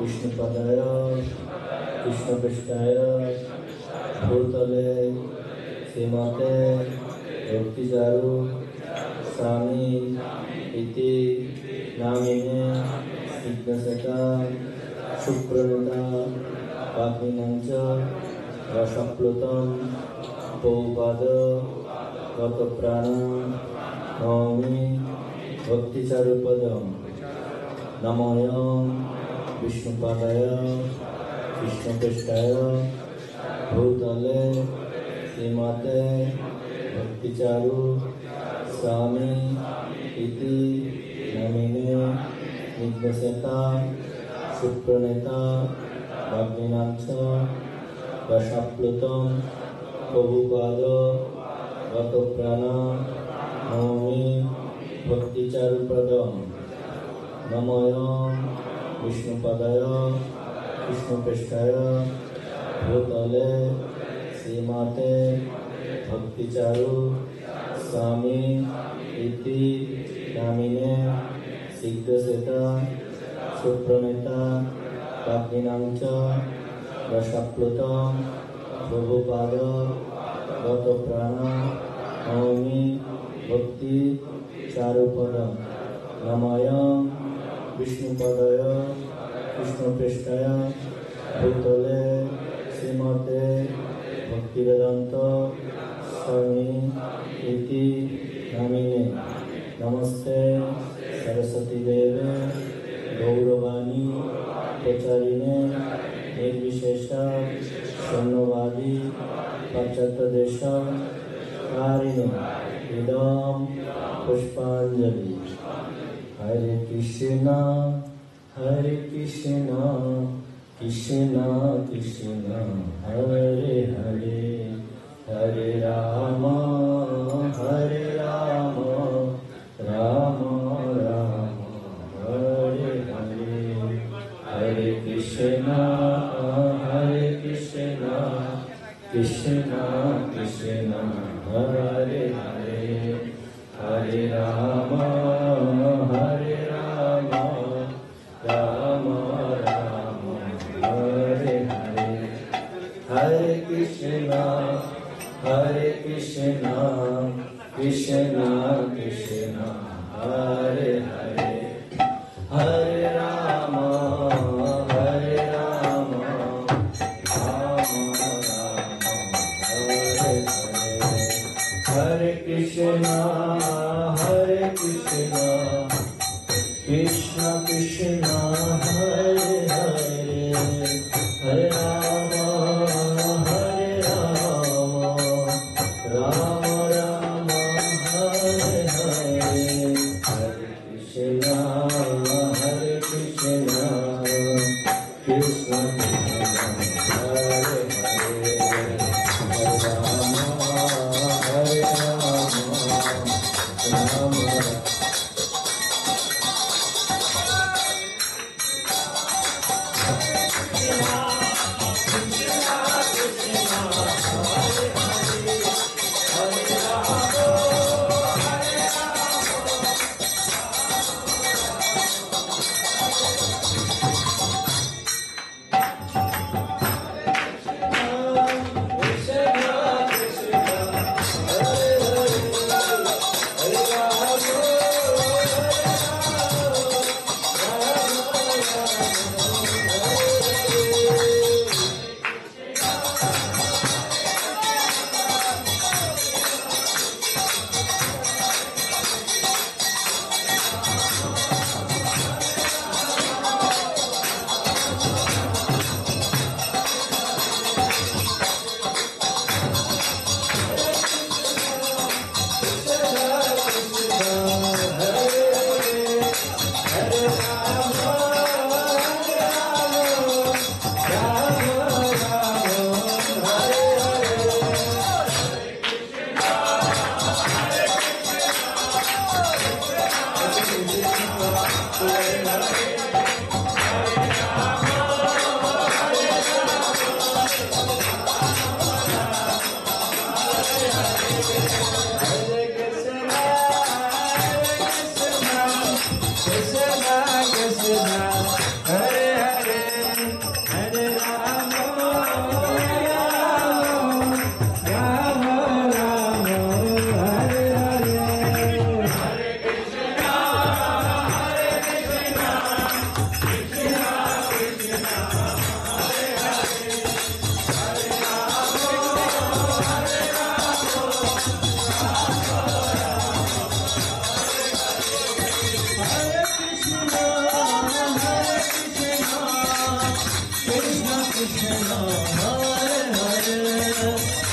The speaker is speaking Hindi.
विष्णुपदाय कृष्णपृष्ठाय भूतले श्रीमते भक्तिचारु स्वामी इति नामिने विघ्नस्ता सुप्रणता पापिनांच रसप्लुतं पौपाद गतप्राण नौमि भक्तिचारुपदं नमोऽयं विष्णुपदाय कृष्णपृष्ठाय भूतले श्रीमते भक्तिचारु स्वामी इति नामिने विघ्नस्ता सुप्रणेता भाग्यनाथ रसाप्लुतं प्रभुपाद गतप्राण नौमि भक्तिचारुपदं नमोऽयं विष्णुपदाय कृष्णपृष्ठाय भूतले श्रीमते भक्तिचारु स्वामी इति नामिने सिद्धसेता सुप्रणेता पापिनांच रसाप्लुतं प्रभुपाद गतप्राण नौमि भक्तिचारुपदं नमोऽयं विष्णुपदाय कृष्णपृष्ठाय भूतले श्रीमते भक्तिवेदांत स्वामी इति नामिने नमस्ते सरस्वती देवे गौरवाणी प्रचारिणे निर्विशेष शून्यवादी पाश्चात्य देश कारिणे इदं पुष्पांजलि। हरे Krishna Krishna Krishna Hare Hare Hare Ram Ram Ram Hare Hare Hare Krishna Krishna Krishna Hare Hare Hare Ram Ram Ram Hare Hare Hare Krishna Krishna Krishna Hare Hare Hare Ram Ram Ram Hare Hare Hare Krishna Krishna Krishna Hare Hare Hare Ram Ram Ram Hare Hare Hare Krishna Krishna Krishna Hare Hare Hare Ram Ram Krishna, Hare Hare,